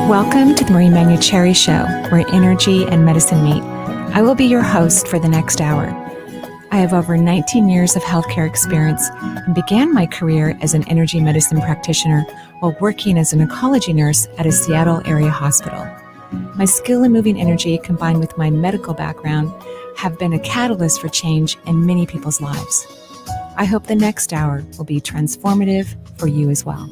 Welcome to the Manuchehri Show, where energy and medicine meet. I will be your host for the next hour. I have over 19 years of healthcare experience and began my career as an energy medicine practitioner while working as an oncology nurse at a Seattle area hospital. My skill in moving energy combined with my medical background have been a catalyst for change in many people's lives. I hope the next hour will be transformative for you as well.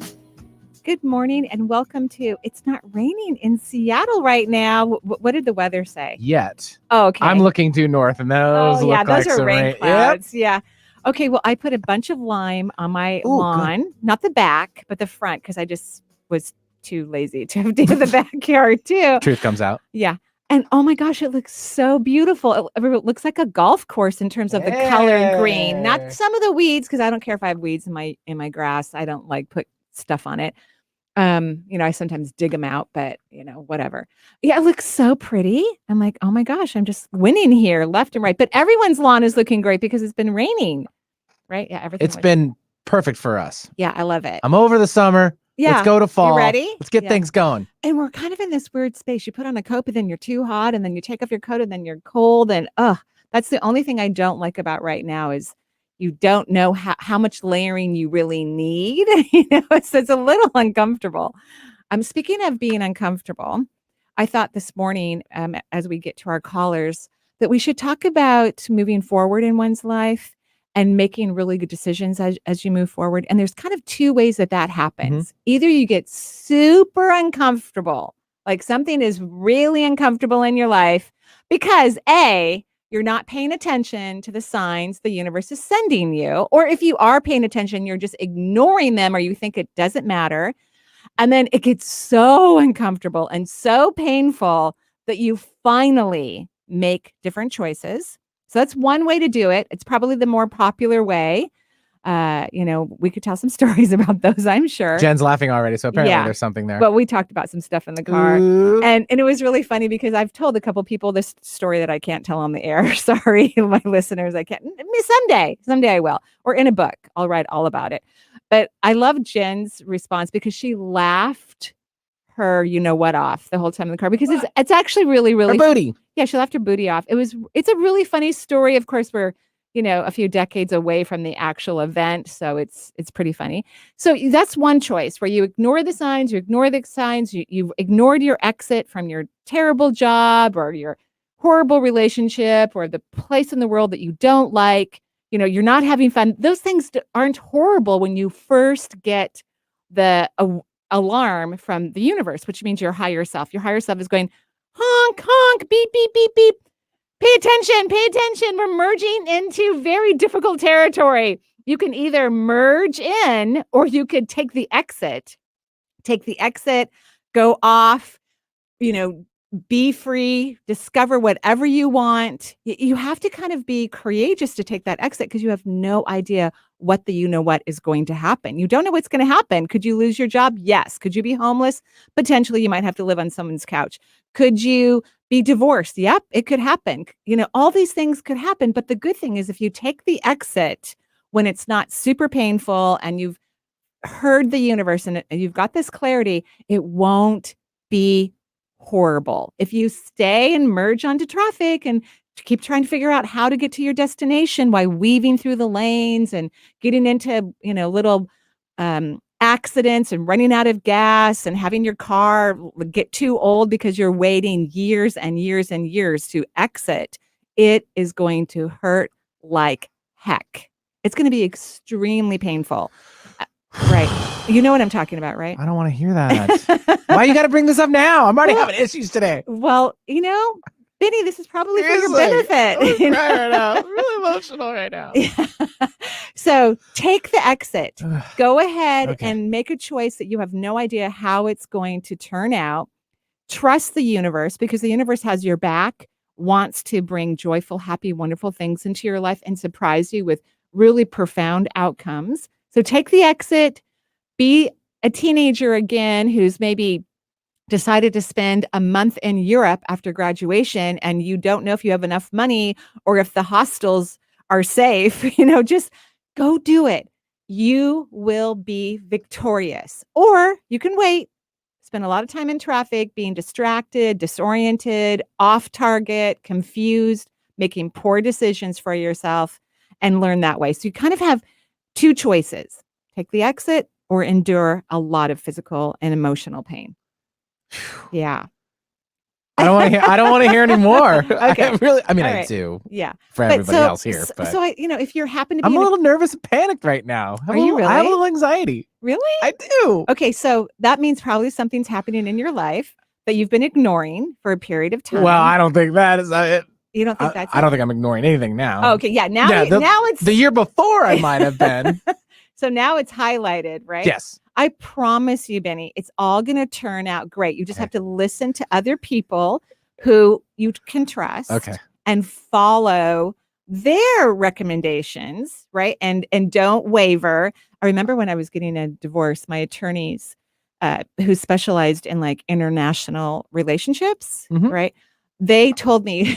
Good morning and welcome to, it's not raining in Seattle right now. What did the weather say? Yet. Oh, okay. I'm looking due north and those look those like are some rain clouds. Yep. Yeah. Okay, well, I put a bunch of lime on my lawn, good. Not the back, but the front, because I just was too lazy to do the backyard too. Truth comes out. Yeah. And oh my gosh, it looks so beautiful. It looks like a golf course in terms of the color and green. Not some of the weeds, because I don't care if I have weeds in my grass. I don't like put stuff on it. I sometimes dig them out, but whatever. Yeah, it looks so pretty. I'm like, oh my gosh, I'm just winning here left and right. But everyone's lawn is looking great because it's been raining, right? Yeah, everything. It's been perfect for us. Yeah, I love it. I'm over the summer. Yeah. Let's go to fall. You ready? Let's get things going. And we're kind of in this weird space. You put on a coat, but then you're too hot, and then you take off your coat, and then you're cold. And that's the only thing I don't like about right now is you don't know how much layering you really need. It's a little uncomfortable. Speaking of being uncomfortable, I thought this morning, as we get to our callers, that we should talk about moving forward in one's life and making really good decisions as you move forward. And there's kind of two ways that happens. Mm-hmm. Either you get super uncomfortable, like something is really uncomfortable in your life because you're not paying attention to the signs the universe is sending you. Or if you are paying attention, you're just ignoring them or you think it doesn't matter. And then it gets so uncomfortable and so painful that you finally make different choices. So that's one way to do it. It's probably the more popular way. We could tell some stories about those, I'm sure. Jen's laughing already, so apparently there's something there. But we talked about some stuff in the car. And it was really funny because I've told a couple people this story that I can't tell on the air. Sorry, my listeners, I can't. Someday I will. Or in a book, I'll write all about it. But I love Jen's response because she laughed her off the whole time in the car because it's actually really, really her booty. Yeah, she laughed her booty off. It's a really funny story. Of course, we're a few decades away from the actual event, so it's pretty funny. So that's one choice where you ignore the signs, you've ignored your exit from your terrible job or your horrible relationship or the place in the world that you don't like. You're not having fun. Those things aren't horrible when you first get the alarm from the universe, which means your higher self. Your higher self is going, honk, honk, beep, beep, beep, beep. Pay attention. We're merging into very difficult territory. You can either merge in or you could take the exit, go off, be free, discover whatever you want. You have to kind of be courageous to take that exit because you have no idea what what is going to happen. You don't know what's going to happen. Could you lose your job? Yes. Could you be homeless? Potentially, you might have to live on someone's couch. Could you be divorced? Yep, it could happen. All these things could happen. But the good thing is if you take the exit when it's not super painful and you've heard the universe and you've got this clarity, it won't be horrible. If you stay and merge onto traffic and keep trying to figure out how to get to your destination while weaving through the lanes and getting into, little accidents and running out of gas and having your car get too old because you're waiting years and years and years to exit, it is going to hurt like heck. It's going to be extremely painful. Right. You know what I'm talking about, right? I don't want to hear that. Why you got to bring this up now? I'm already having issues today. Well, Benny, this is probably for your benefit. I'm right now. I'm really emotional right now. Yeah. So take the exit. Go ahead and make a choice that you have no idea how it's going to turn out. Trust the universe because the universe has your back, wants to bring joyful, happy, wonderful things into your life and surprise you with really profound outcomes. So take the exit, be a teenager again who's maybe decided to spend a month in Europe after graduation and you don't know if you have enough money or if the hostels are safe, just go do it. You will be victorious. Or you can wait, spend a lot of time in traffic, being distracted, disoriented, off target, confused, making poor decisions for yourself, and learn that way. So you kind of have two choices: take the exit or endure a lot of physical and emotional pain. Yeah. I don't want to hear any more. Okay. I mean, All I right. do. Yeah. For But everybody else here, so, but so if you're happen to be I'm in a little nervous and panicked right now. Are you I have a really? little anxiety. Really? I do. Okay, so that means probably something's happening in your life that you've been ignoring for a period of time. Well, I don't think that is it. You don't think that's I don't it? think I'm ignoring anything now. Oh, okay, yeah. Now, Yeah, now it's the year before I might have been. so now it's highlighted, right? Yes. I promise you, Benny, it's all going to turn out great. You just have to listen to other people who you can trust and follow their recommendations, right? And don't waver. I remember when I was getting a divorce, my attorneys who specialized in like international relationships, right? They told me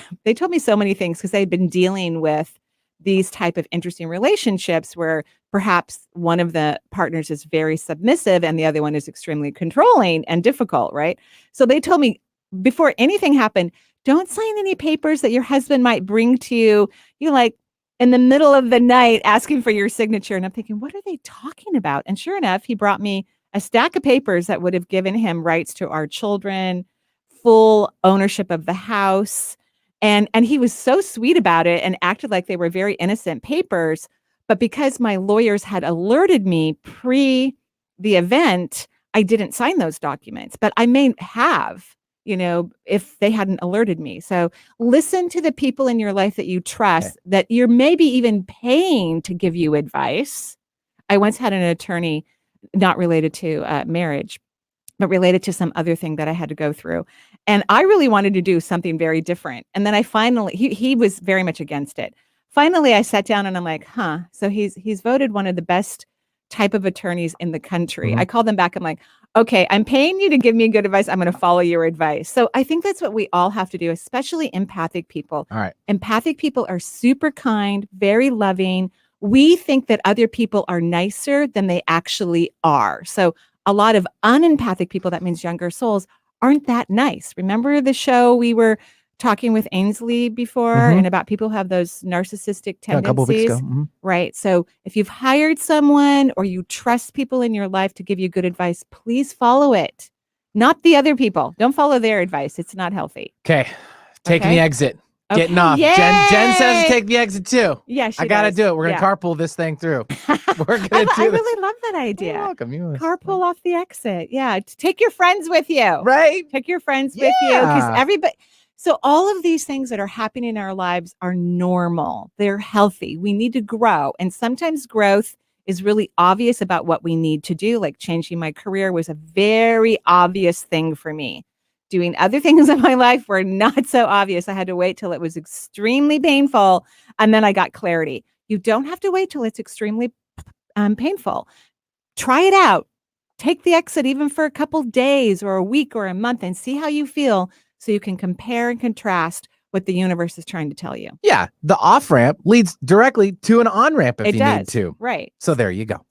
so many things because they'd been dealing with these type of interesting relationships where perhaps one of the partners is very submissive and the other one is extremely controlling and difficult, right? So they told me before anything happened, don't sign any papers that your husband might bring to you, like in the middle of the night asking for your signature. And I'm thinking, what are they talking about? And sure enough, he brought me a stack of papers that would have given him rights to our children, full ownership of the house. And he was so sweet about it and acted like they were very innocent papers. But because my lawyers had alerted me pre the event, I didn't sign those documents, but I may have, if they hadn't alerted me. So listen to the people in your life that you trust, that you're maybe even paying to give you advice. I once had an attorney, not related to marriage, but related to some other thing that I had to go through. And I really wanted to do something very different. And then I finally, he was very much against it. Finally, I sat down and I'm like, so he's voted one of the best type of attorneys in the country. I called them back. I'm like, okay, I'm paying you to give me good advice. I'm going to follow your advice. So I think that's what we all have to do, especially empathic people. All right. Empathic people are super kind, very loving. We think that other people are nicer than they actually are. So a lot of unempathic people, that means younger souls, aren't that nice. Remember the show we were talking with Ainsley before and about people who have those narcissistic tendencies? A couple of weeks ago. Right. So if you've hired someone or you trust people in your life to give you good advice, please follow it. Not the other people. Don't follow their advice. It's not healthy. Okay. Taking the exit. Getting off. Yay! Jen says to take the exit too. Yeah, I got to do it. We're going to carpool this thing through. We're going to do this. I really love that idea. You're welcome. Carpool off the exit. Yeah. Take your friends with you. Right. Take your friends with you. Because everybody. So all of these things that are happening in our lives are normal. They're healthy. We need to grow. And sometimes growth is really obvious about what we need to do. Like changing my career was a very obvious thing for me. Doing other things in my life were not so obvious. I had to wait till it was extremely painful. And then I got clarity. You don't have to wait till it's extremely painful. Try it out. Take the exit even for a couple days or a week or a month and see how you feel so you can compare and contrast what the universe is trying to tell you. Yeah. The off-ramp leads directly to an on-ramp if you need to. Right. So there you go. All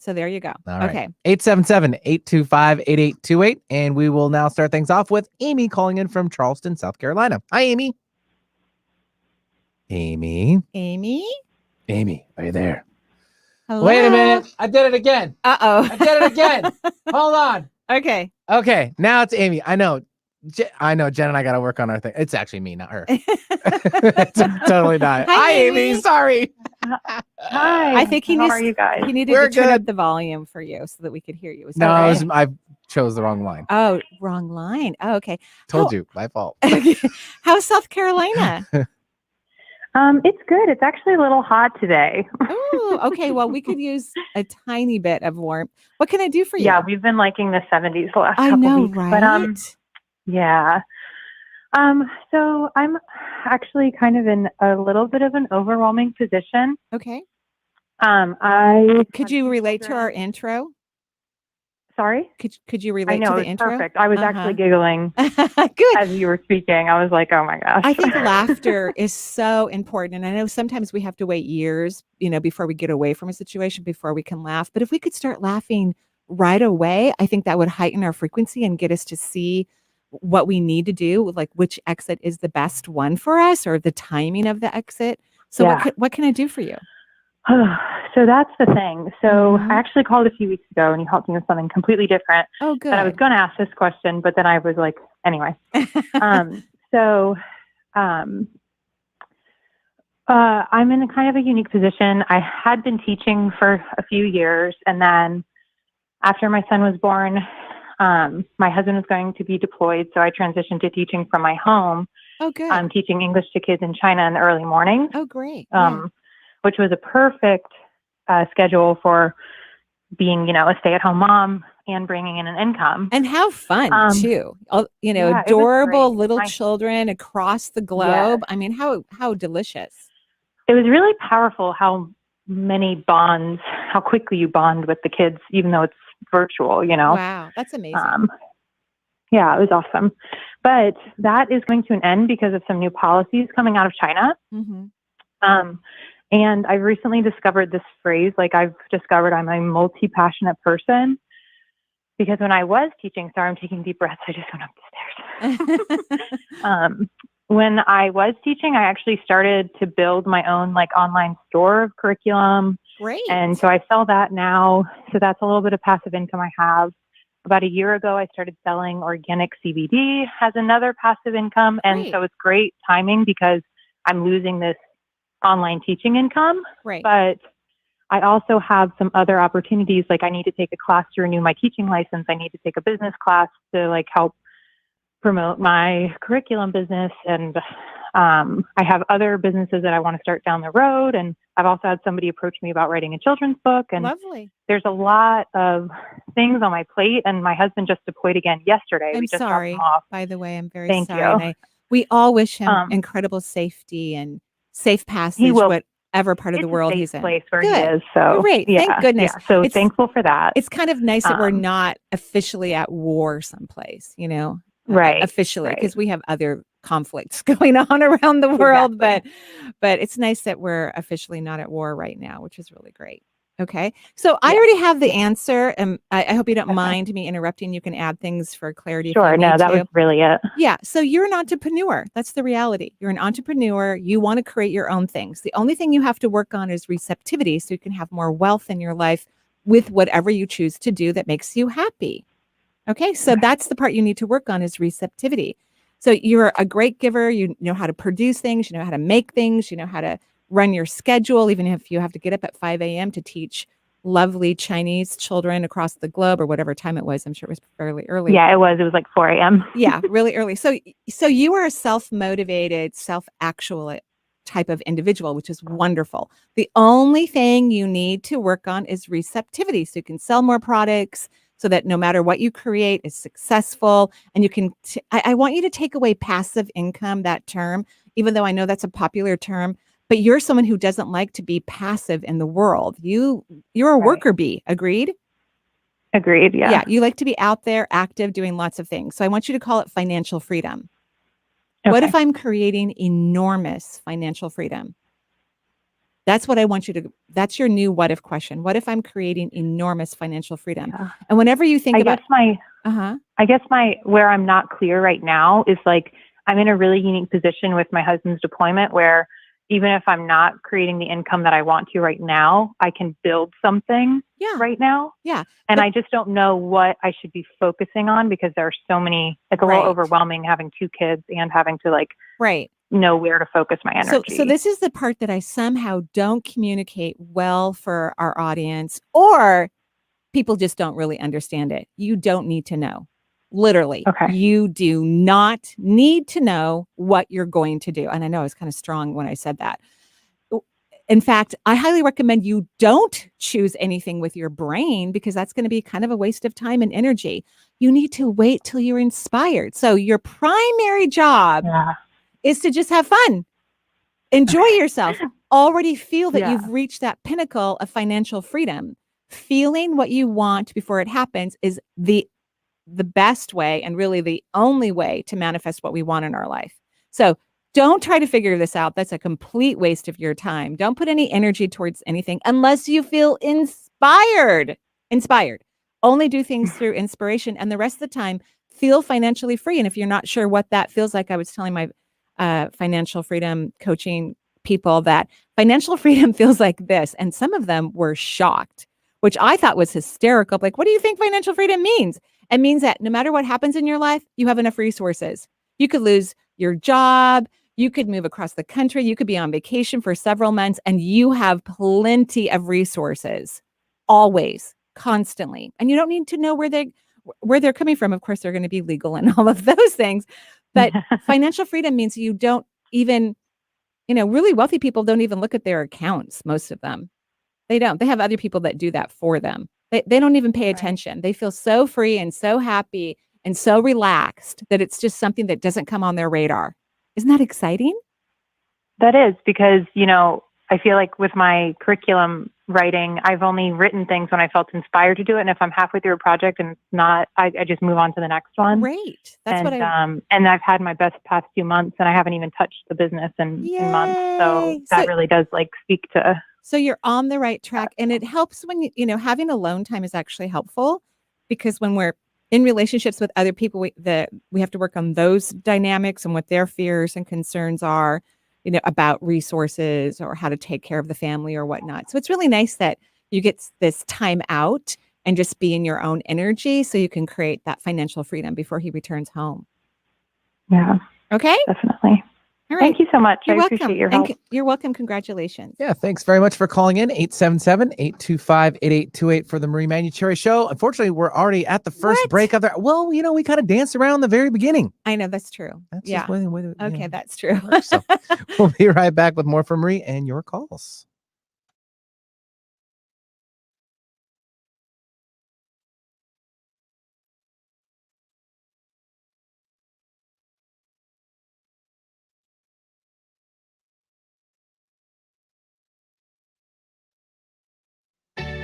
right. Okay. 877-825-8828. And we will now start things off with Amy calling in from Charleston, South Carolina. Hi, Amy. Amy, are you there? Hello? Wait a minute. I did it again. Uh-oh. I did it again. Hold on. Okay. Now it's Amy. I know. Jen and I got to work on our thing. It's actually me, not her. It's totally not. Hi, Amy. Sorry. Hi. I think how are you guys? He needed to turn up the volume for you so that we could hear you. Is that right? I chose the wrong line. Oh, wrong line. Oh, okay. Told you. My fault. How's South Carolina? It's good. It's actually a little hot today. Oh, okay. Well, we could use a tiny bit of warmth. What can I do for you? Yeah, we've been liking the 70s the last I couple know, weeks. right? But, yeah. So I'm actually kind of in a little bit of an overwhelming position. Okay. Could you relate to our intro? Sorry? Could you relate to the intro? Perfect. I was actually giggling Good. as you were speaking. I was like, oh my gosh. I think laughter is so important. And I know sometimes we have to wait years, before we get away from a situation, before we can laugh. But if we could start laughing right away, I think that would heighten our frequency and get us to see what we need to do, like which exit is the best one for us or the timing of the exit. So Yeah. what can I do for you? So that's the thing. So Mhm. I actually called a few weeks ago and you helped me with something completely different. Oh, But I was good. going to ask this question, but then I was like, anyway. So I'm in a kind of a unique position. I had been teaching for a few years, and then after my son was born, my husband was going to be deployed, so I transitioned to teaching from my home. Oh, good. I'm teaching English to kids in China in the early mornings, Oh, great. Yeah. which was a perfect schedule for being, a stay-at-home mom and bringing in an income. And how fun too. Yeah, it was Adorable great. little children across the globe. I mean, how delicious. It was really powerful how quickly you bond with the kids, even though it's virtual, Wow, that's amazing. Yeah, it was awesome. But that is going to an end because of some new policies coming out of China. Mm-hmm. And I recently discovered this phrase, like I've discovered I'm a multi-passionate person. Because when I was teaching, sorry, I'm taking deep breaths. I just went up the stairs. When I was teaching, I actually started to build my own like online store of curriculum. Great. And so I sell that now. So that's a little bit of passive income I have. About a year ago, I started selling organic CBD as another passive income. And so it's great timing because I'm losing this online teaching income. Right. But I also have some other opportunities. Like I need to take a class to renew my teaching license. I need to take a business class to like help promote my curriculum business. And I have other businesses that I want to start down the road. And I've also had somebody approach me about writing a children's book. And lovely. There's a lot of things on my plate. And my husband just deployed again yesterday. I'm we just sorry. dropped him off. By the way, I'm very Thank sorry. you. And we all wish him incredible safety and safe passage, whatever part of the world he's in. Place where he is. So great. Yeah, thank goodness. Yeah. So thankful for that. It's kind of nice that we're not officially at war someplace, Right. officially, because we have other conflicts going on around the world. Exactly. But it's nice that we're officially not at war right now, which is really great. Okay. So I already have the answer. And I hope you don't mind me interrupting. You can add things for clarity. Sure. No, that was really it. Yeah. So you're an entrepreneur. That's the reality. You're an entrepreneur. You want to create your own things. The only thing you have to work on is receptivity so you can have more wealth in your life with whatever you choose to do that makes you happy. Okay. So that's the part you need to work on is receptivity. So you're a great giver. You know how to produce things. You know how to make things. You know how to run your schedule, even if you have to get up at 5 a.m. to teach lovely Chinese children across the globe or whatever time it was. I'm sure it was fairly early. Yeah, it was. It was like 4 a.m. Yeah, really early. So you are a self-motivated, self-actual type of individual, which is wonderful. The only thing you need to work on is receptivity. So you can sell more products so that no matter what you create is successful. And you can, I want you to take away passive income, that term, even though I know that's a popular term, but you're someone who doesn't like to be passive in the world. You're a worker bee, agreed? Agreed, yeah. Yeah, you like to be out there, active, doing lots of things. So I want you to call it financial freedom. Okay. What if I'm creating enormous financial freedom? That's what I want you to, that's your new what if question. What if I'm creating enormous financial freedom? Yeah. And whenever you think about I guess where I'm not clear right now is like, I'm in a really unique position with my husband's deployment where even if I'm not creating the income that I want to right now, I can build something right now. Yeah. And I just don't know what I should be focusing on because there are so many, it's a little overwhelming having 2 kids and having to know where to focus my energy. So this is the part that I somehow don't communicate well for our audience, or people just don't really understand it. You don't need to know. Literally, you do not need to know what you're going to do. And I know I was kind of strong when I said that. In fact, I highly recommend you don't choose anything with your brain because that's going to be kind of a waste of time and energy. You need to wait till you're inspired. So your primary job is to just have fun, enjoy yourself, already feel that you've reached that pinnacle of financial freedom. Feeling what you want before it happens is the best way and really the only way to manifest what we want in our life. So don't try to figure this out. That's a complete waste of your time. Don't put any energy towards anything unless you feel inspired. only do things through inspiration, and the rest of the time feel financially free. And if you're not sure what that feels like, I was telling my financial freedom coaching people that financial freedom feels like this. And some of them were shocked, which I thought was hysterical. Like, what do you think financial freedom means? It means that no matter what happens in your life, you have enough resources. You could lose your job. You could move across the country. You could be on vacation for several months, and you have plenty of resources, always, constantly. And you don't need to know where they're coming from. Of course, they're going to be legal and all of those things. But financial freedom means you don't even, really wealthy people don't even look at their accounts, most of them. They don't. They have other people that do that for them. They don't even pay attention. Right. They feel so free and so happy and so relaxed that it's just something that doesn't come on their radar. Isn't that exciting? That is, because, I feel like with my curriculum writing, I've only written things when I felt inspired to do it. And if I'm halfway through a project and it's not, I just move on to the next one. Great. That's and I've had my best past few months, and I haven't even touched the business in months. So that really does speak to. So you're on the right track, and it helps when having alone time is actually helpful, because when we're in relationships with other people, we have to work on those dynamics and what their fears and concerns are, about resources or how to take care of the family or whatnot. So it's really nice that you get this time out and just be in your own energy so you can create that financial freedom before he returns home. Yeah. Okay. Definitely. All right. Thank you so much. You're welcome. Appreciate your help. You're welcome. Congratulations. Yeah, thanks very much for calling in. 877-825-8828 for the Marie Manuchehri Show. Unfortunately, we're already at the first break of the. Well, we kind of danced around the very beginning. I know, that's true. That's yeah. Just way okay, that's true. So we'll be right back with more from Marie and your calls.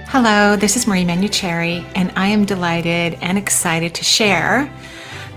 Hello, this is Marie Manuchehri, and I am delighted and excited to share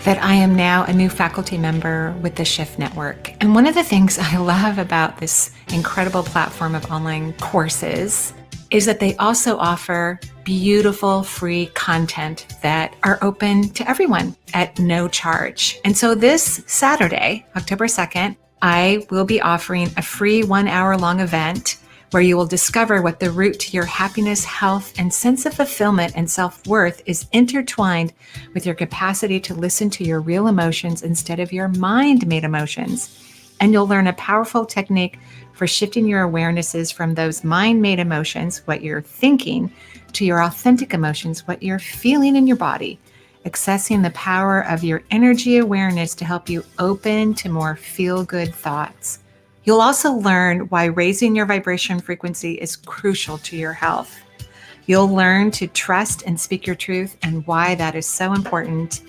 that I am now a new faculty member with the Shift Network. And one of the things I love about this incredible platform of online courses is that they also offer beautiful free content that are open to everyone at no charge. And so this Saturday, October 2nd, I will be offering a free 1 hour long event where you will discover what the route to your happiness, health, and sense of fulfillment and self-worth is intertwined with your capacity to listen to your real emotions instead of your mind-made emotions. And you'll learn a powerful technique for shifting your awarenesses from those mind-made emotions, what you're thinking, to your authentic emotions, what you're feeling in your body, accessing the power of your energy awareness to help you open to more feel-good thoughts. You'll also learn why raising your vibration frequency is crucial to your health. You'll learn to trust and speak your truth and why that is so important,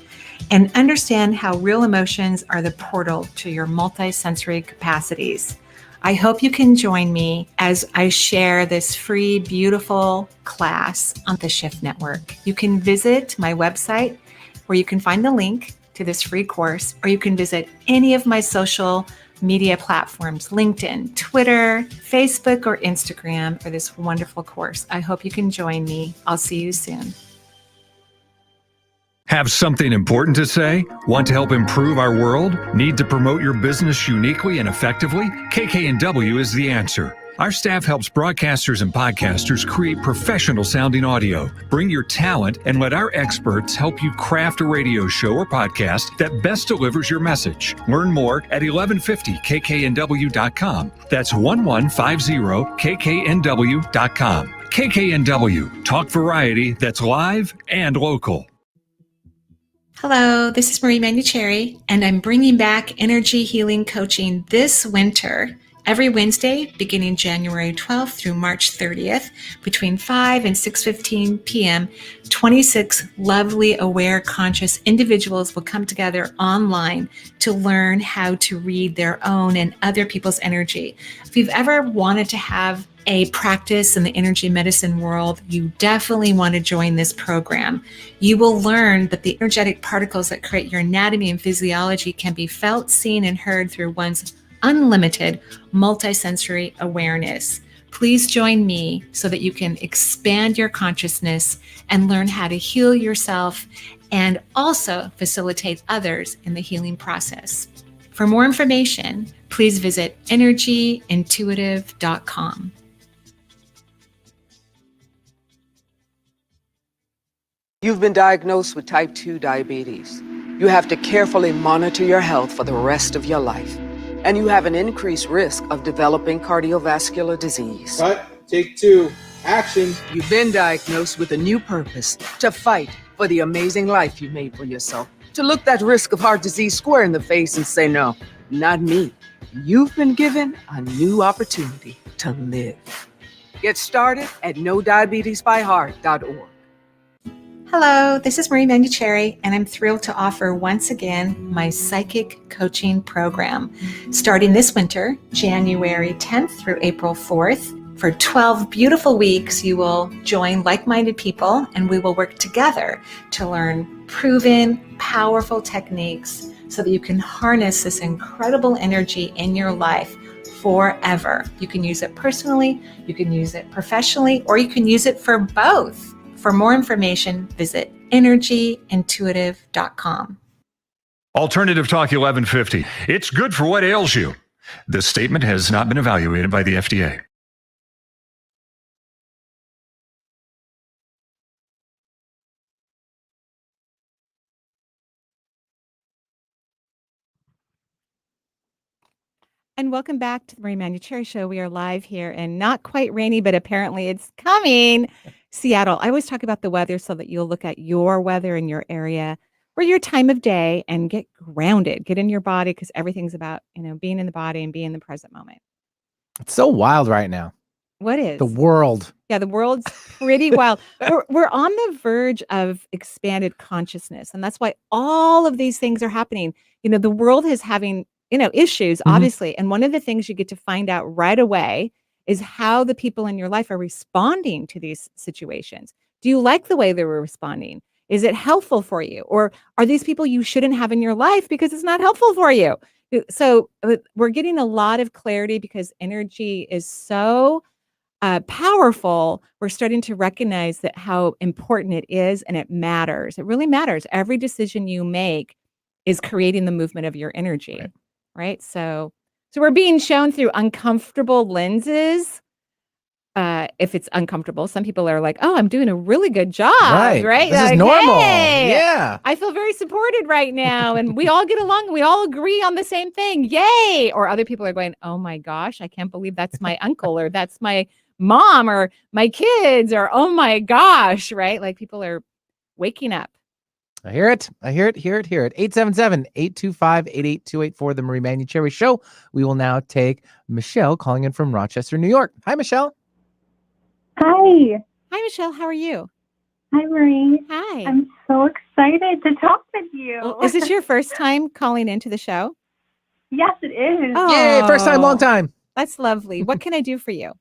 and understand how real emotions are the portal to your multisensory capacities. I hope you can join me as I share this free, beautiful class on the Shift Network. You can visit my website where you can find the link to this free course, or you can visit any of my social media platforms, LinkedIn, Twitter, Facebook, or Instagram for this wonderful course. I hope you can join me. I'll see you soon. Have something important to say? Want to help improve our world? Need to promote your business uniquely and effectively? KK&W is the answer. Our staff helps broadcasters and podcasters create professional sounding audio. Bring your talent and let our experts help you craft a radio show or podcast that best delivers your message. Learn more at 1150kknw.com. That's 1150kknw.com. KK&W, talk variety that's live and local. Hello, this is Marie Manuchehri, and I'm bringing back energy healing coaching this winter. Every Wednesday, beginning January 12th through March 30th, between 5 and 6:15 p.m., 26 lovely, aware, conscious individuals will come together online to learn how to read their own and other people's energy. If you've ever wanted to have a practice in the energy medicine world, you definitely want to join this program. You will learn that the energetic particles that create your anatomy and physiology can be felt, seen, and heard through one's unlimited multisensory awareness. Please join me so that you can expand your consciousness and learn how to heal yourself and also facilitate others in the healing process. For more information, please visit energyintuitive.com. You've been diagnosed with type 2 diabetes. You have to carefully monitor your health for the rest of your life. And you have an increased risk of developing cardiovascular disease. Cut, take two, action. You've been diagnosed with a new purpose: to fight for the amazing life you made for yourself. To look that risk of heart disease square in the face and say, no, not me. You've been given a new opportunity to live. Get started at NoDiabetesByHeart.org. Hello, this is Marie Manuchehri, and I'm thrilled to offer once again my psychic coaching program. Starting this winter, January 10th through April 4th, for 12 beautiful weeks, you will join like-minded people and we will work together to learn proven, powerful techniques so that you can harness this incredible energy in your life forever. You can use it personally, you can use it professionally, or you can use it for both. For more information, visit energyintuitive.com. Alternative Talk 1150. It's good for what ails you. This statement has not been evaluated by the FDA. And welcome back to the Marie Manuchehri Show. We are live here in not quite rainy, but apparently it's coming, Seattle. I always talk about the weather so that you'll look at your weather in your area or your time of day and get grounded, get in your body, because everything's about, being in the body and being in the present moment. It's so wild right now. What is? The world. Yeah, the world's pretty wild. We're on the verge of expanded consciousness. And that's why all of these things are happening. The world is having issues, obviously. And one of the things you get to find out right away is how the people in your life are responding to these situations. Do you like the way they were responding? Is it helpful for you? Or are these people you shouldn't have in your life because it's not helpful for you? So we're getting a lot of clarity because energy is so powerful. We're starting to recognize that how important it is, and it matters. It really matters. Every decision you make is creating the movement of your energy. Right. So we're being shown through uncomfortable lenses. If it's uncomfortable, some people are like, oh, I'm doing a really good job. Right. This is normal. Yeah. I feel very supported right now. And we all get along. We all agree on the same thing. Yay. Or other people are going, oh, my gosh, I can't believe that's my uncle, or that's my mom, or my kids, or oh, my gosh. Right. Like people are waking up. I hear it. 877-825-8828 for the Marie Manuchehri Show. We will now take Michelle calling in from Rochester, New York. Hi, Michelle. Hi. Hi, Michelle. How are you? Hi, Marie. Hi. I'm so excited to talk with you. Well, is this your first time calling into the show? Yes, it is. Oh, Yay, first time, long time. That's lovely. What can I do for you?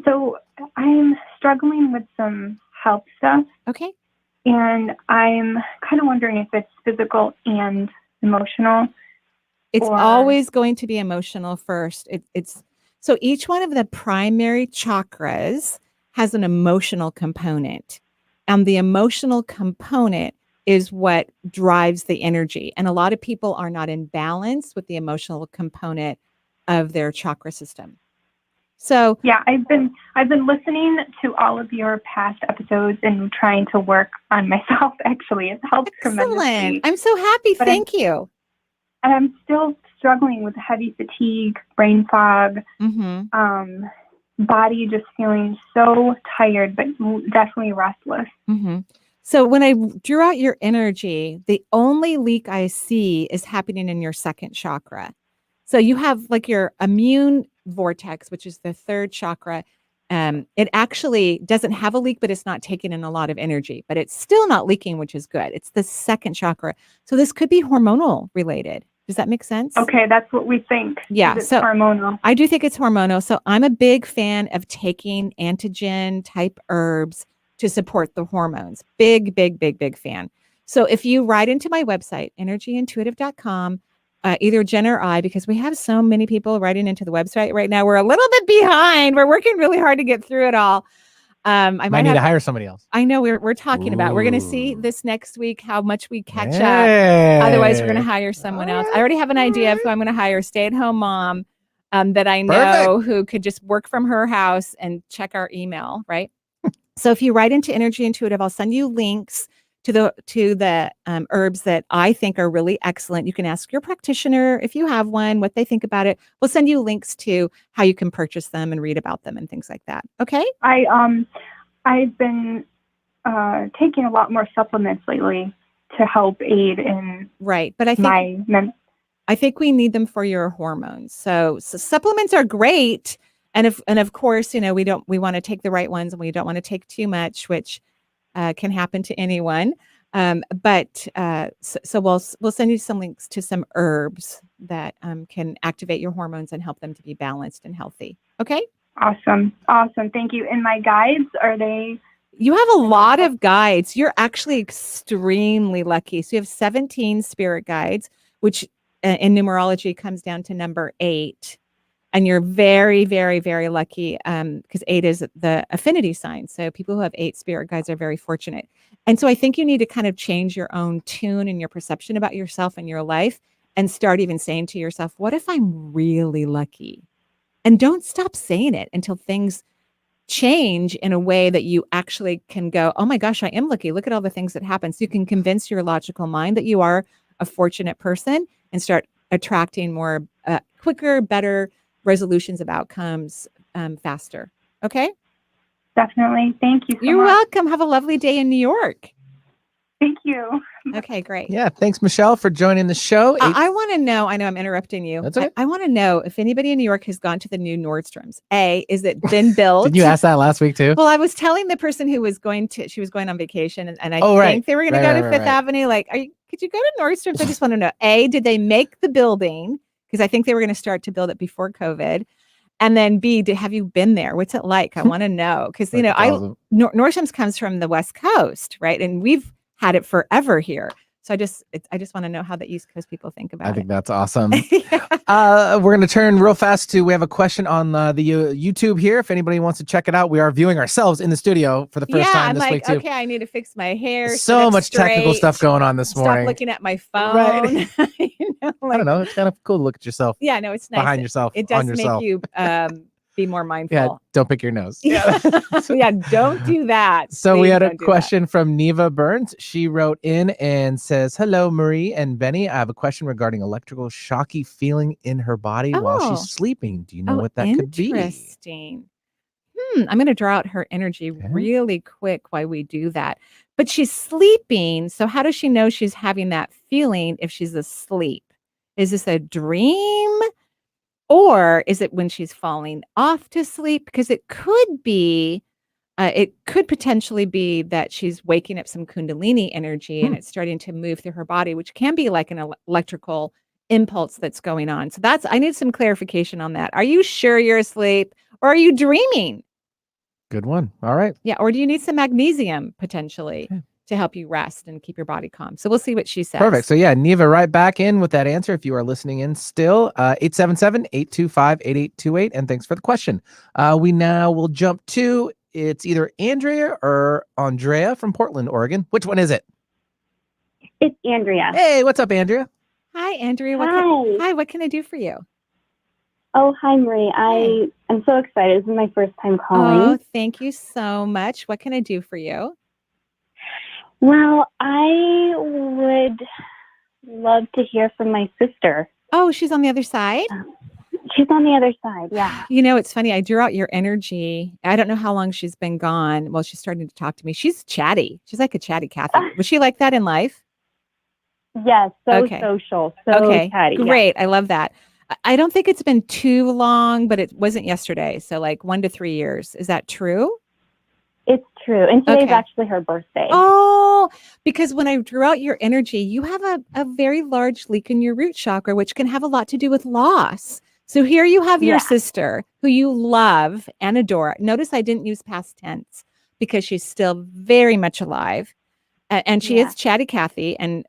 So I'm struggling with some health stuff. Okay. And I'm kind of wondering if it's physical and emotional. It's always going to be emotional first. It's so each one of the primary chakras has an emotional component, and the emotional component is what drives the energy. And a lot of people are not in balance with the emotional component of their chakra system. So yeah, I've been listening to all of your past episodes and trying to work on myself. Actually, it's helped tremendously. I'm so happy. Thank you. And I'm still struggling with heavy fatigue, brain fog, body just feeling so tired, but definitely restless. So when I drew out your energy, the only leak I see is happening in your second chakra. So you have like your immune vortex, which is the third chakra. It actually doesn't have a leak, but it's not taking in a lot of energy, but it's still not leaking, which is good. It's the second chakra. So this could be hormonal related. Does that make sense? Okay, that's what we think. Yeah, so hormonal. I do think it's hormonal. So I'm a big fan of taking antigen type herbs to support the hormones. Big fan. So if you write into my website, energyintuitive.com, either Jen or I, because we have so many people writing into the website right now. We're a little bit behind. We're working really hard to get through it all. I might need to hire somebody else. I know we're talking about. We're going to see Ooh. this next week how much we catch up. Otherwise, we're going to hire someone else. I already have an idea of who I'm going to hire, a stay-at-home mom that I know who could just work from her house and check our email, right? So if you write into Energy Intuitive, I'll send you links to the herbs that I think are really excellent. You can ask your practitioner if you have one, what they think about it. We'll send you links to how you can purchase them and read about them and things like that. Okay? I've been taking a lot more supplements lately to help aid in right. But I think we need them for your hormones. So supplements are great. And of course, we want to take the right ones and we don't want to take too much, which can happen to anyone. But we'll send you some links to some herbs that can activate your hormones and help them to be balanced and healthy. Okay? Awesome. Thank you. And my guides, you have a lot of guides. You're actually extremely lucky. So you have 17 spirit guides, which in numerology comes down to number 8. And you're very, very, very lucky because 8 is the affinity sign. So people who have 8 spirit guides are very fortunate. And so I think you need to kind of change your own tune and your perception about yourself and your life and start even saying to yourself, what if I'm really lucky? And don't stop saying it until things change in a way that you actually can go, oh my gosh, I am lucky. Look at all the things that happen. So you can convince your logical mind that you are a fortunate person and start attracting more quicker, better resolutions of outcomes faster. Okay? Definitely. Thank you so You're much. welcome. Have a lovely day in New York. Thank you. Okay, great. Yeah, thanks, Michelle, for joining the show. I want to know, I know I'm interrupting you. That's okay. I want to know if anybody in New York has gone to the new Nordstrom's. Is it been built? Did you ask that last week too? Well, I was telling the person who was she was going on vacation and I think they were going to go to Fifth Avenue. Like, could you go to Nordstrom's? I just want to know, did they make the building? Because I think they were going to start to build it before COVID. And then B, have you been there? What's it like? I want to know. Because, Nordstrom's comes from the West Coast, right? And we've had it forever here. So I just want to know how the East Coast people think about it. I think that's awesome. Yeah. We're going to turn real fast we have a question on the YouTube here. If anybody wants to check it out, we are viewing ourselves in the studio for the first time this week too. Okay, I need to fix my hair. So much technical stuff going on this morning. Stop looking at my phone. Right. I don't know. It's kind of cool to look at yourself. Yeah, no, it's nice. Behind yourself. It does on yourself. make you be more mindful. Yeah, don't pick your nose. Yeah, yeah, don't do that. So we had a question from Neva Burns. She wrote in and says, hello, Marie and Benny. I have a question regarding electrical shocky feeling in her body while she's sleeping. Do you know what that could be? Interesting. I'm going to draw out her energy really quick while we do that. But she's sleeping. So how does she know she's having that feeling if she's asleep? Is this a dream? Or is it when she's falling off to sleep? Because it could be, it could potentially be that she's waking up some Kundalini energy and it's starting to move through her body, which can be like an electrical impulse that's going on. So I need some clarification on that. Are you sure you're asleep or are you dreaming? Good one. All right. Yeah. Or do you need some magnesium potentially to help you rest and keep your body calm? So we'll see what she says. Perfect. So yeah, Neva, right back in with that answer. If you are listening in still, 877-825-8828. And thanks for the question. We now will jump to, it's either Andrea or Andrea from Portland, Oregon. Which one is it? It's Andrea. Hey, what's up, Andrea? Hi, Andrea. Hi. What can I do for you? Oh, hi, Marie. I am so excited. This is my first time calling. Oh, thank you so much. What can I do for you? Well, I would love to hear from my sister. Oh, she's on the other side? She's on the other side, yeah. It's funny. I drew out your energy. I don't know how long she's been gone. Well, she's starting to talk to me. She's chatty. She's like a chatty Cathy. Was she like that in life? Yes, social, chatty. Great. Yeah. I love that. I don't think it's been too long, but it wasn't yesterday. So like 1 to 3 years. Is that true? It's true. And today's actually her birthday. Oh, because when I drew out your energy, you have a very large leak in your root chakra, which can have a lot to do with loss. So here you have your sister who you love and adore. Notice I didn't use past tense because she's still very much alive. And she is Chatty Cathy. And,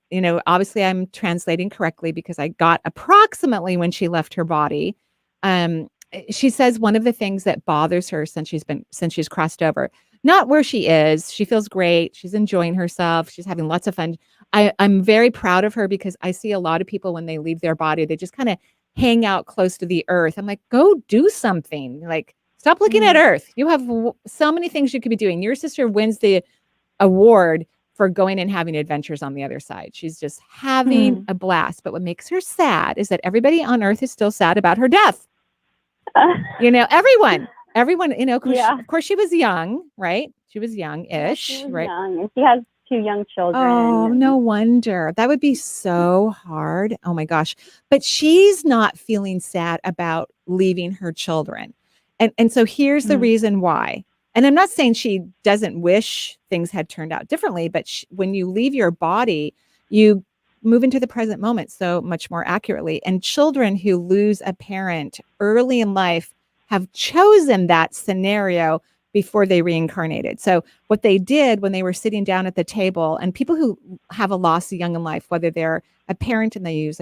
obviously I'm translating correctly because I got approximately when she left her body. She says one of the things that bothers her since she's crossed over, not where she is. She feels great. She's enjoying herself. She's having lots of fun. I'm very proud of her because I see a lot of people when they leave their body, they just kind of hang out close to the earth. I'm like, go do something. Like, stop looking at earth. You have so many things you could be doing. Your sister wins the award for going and having adventures on the other side. She's just having a blast. But what makes her sad is that everybody on earth is still sad about her death. Everyone, of course she was young, right? She was young-ish, she was right? young, and she has 2 young children. Oh, no wonder. That would be so hard. Oh my gosh. But she's not feeling sad about leaving her children. And so here's the reason why. And I'm not saying she doesn't wish things had turned out differently, but when you leave your body, you move into the present moment so much more accurately. And children who lose a parent early in life have chosen that scenario before they reincarnated. So what they did when they were sitting down at the table, and people who have a loss young in life, whether they're a parent and they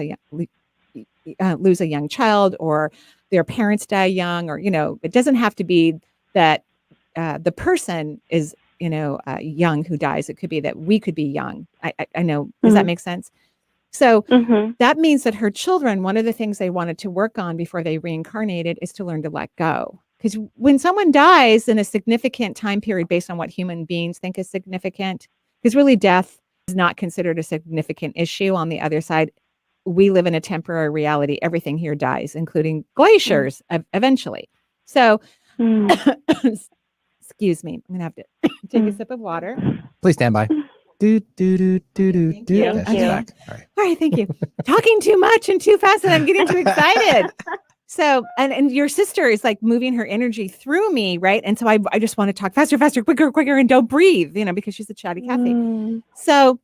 lose a young child, or their parents die young, or, it doesn't have to be that the person is, young who dies. It could be that we could be young. I know. Does that make sense? So that means that her children, one of the things they wanted to work on before they reincarnated is to learn to let go. Because when someone dies in a significant time period based on what human beings think is significant, because really death is not considered a significant issue on the other side. We live in a temporary reality. Everything here dies, including glaciers eventually. So, excuse me, I'm going to have to take a sip of water. Please stand by. Do, do, do, do, do, Thank do. you. Okay, she's back. All right, thank you. Talking too much and too fast, and I'm getting too excited. So, and your sister is like moving her energy through me, right? And so I just want to talk faster, quicker, and don't breathe, because she's a Chatty Cathy. So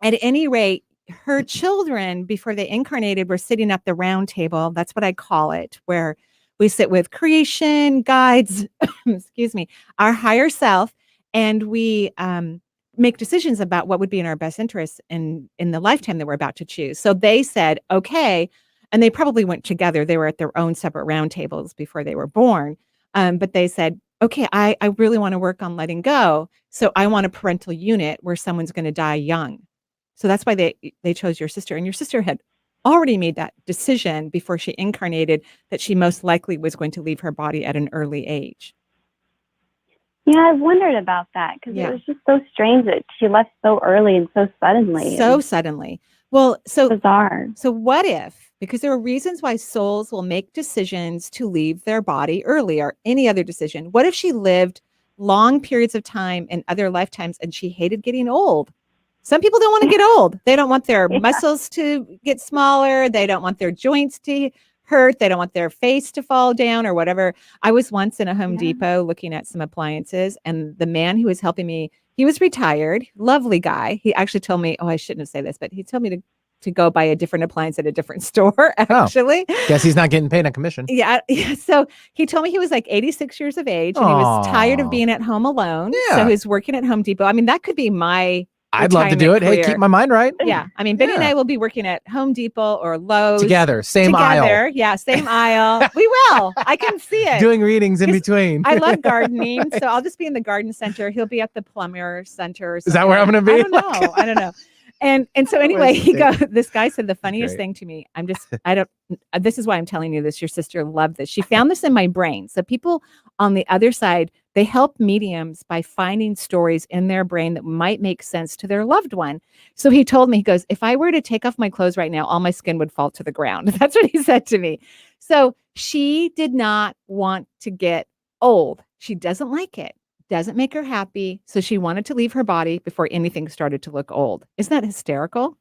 at any rate, her children, before they incarnated, were sitting at the round table. That's what I call it, where we sit with creation, guides, excuse me, our higher self, and we make decisions about what would be in our best interest in the lifetime that we're about to choose. So they said, okay, and they probably went together. They were at their own separate round tables before they were born. But they said, okay, I really want to work on letting go. So I want a parental unit where someone's going to die young. So that's why they chose your sister. And your sister had already made that decision before she incarnated that she most likely was going to leave her body at an early age. Yeah, I've wondered about that because it was just so strange that she left so early and so suddenly. So suddenly. Well, so bizarre. So what if, because there are reasons why souls will make decisions to leave their body early or any other decision. What if she lived long periods of time in other lifetimes and she hated getting old? Some people don't want to get old. They don't want their muscles to get smaller. They don't want their joints to hurt. They don't want their face to fall down or whatever. I was once in a Home Depot looking at some appliances, and the man who was helping me, he was retired, lovely guy. He actually told me, I shouldn't have said this, but he told me to go buy a different appliance at a different store, actually. Guess he's not getting paid a commission. Yeah. So he told me he was like 86 years of age and he was tired of being at home alone. Yeah. So he's working at Home Depot. I mean, that could be my I'd love to do it. career. Hey, keep my mind right. Yeah. I mean, Benny and I will be working at Home Depot or Lowe's. Together, same aisle. Yeah, same aisle. We will. I can see it. Doing readings in between. I love gardening. So I'll just be in the garden center. He'll be at the plumber center. Is that where I'm going to be? I don't know. And so anyway, this guy said the funniest thing to me. This is why I'm telling you this. Your sister loved this. She found this in my brain. So people on the other side, they help mediums by finding stories in their brain that might make sense to their loved one. So he told me, he goes, if I were to take off my clothes right now, all my skin would fall to the ground. That's what he said to me. So she did not want to get old. She doesn't like it. Doesn't make her happy. So she wanted to leave her body before anything started to look old. Isn't that hysterical?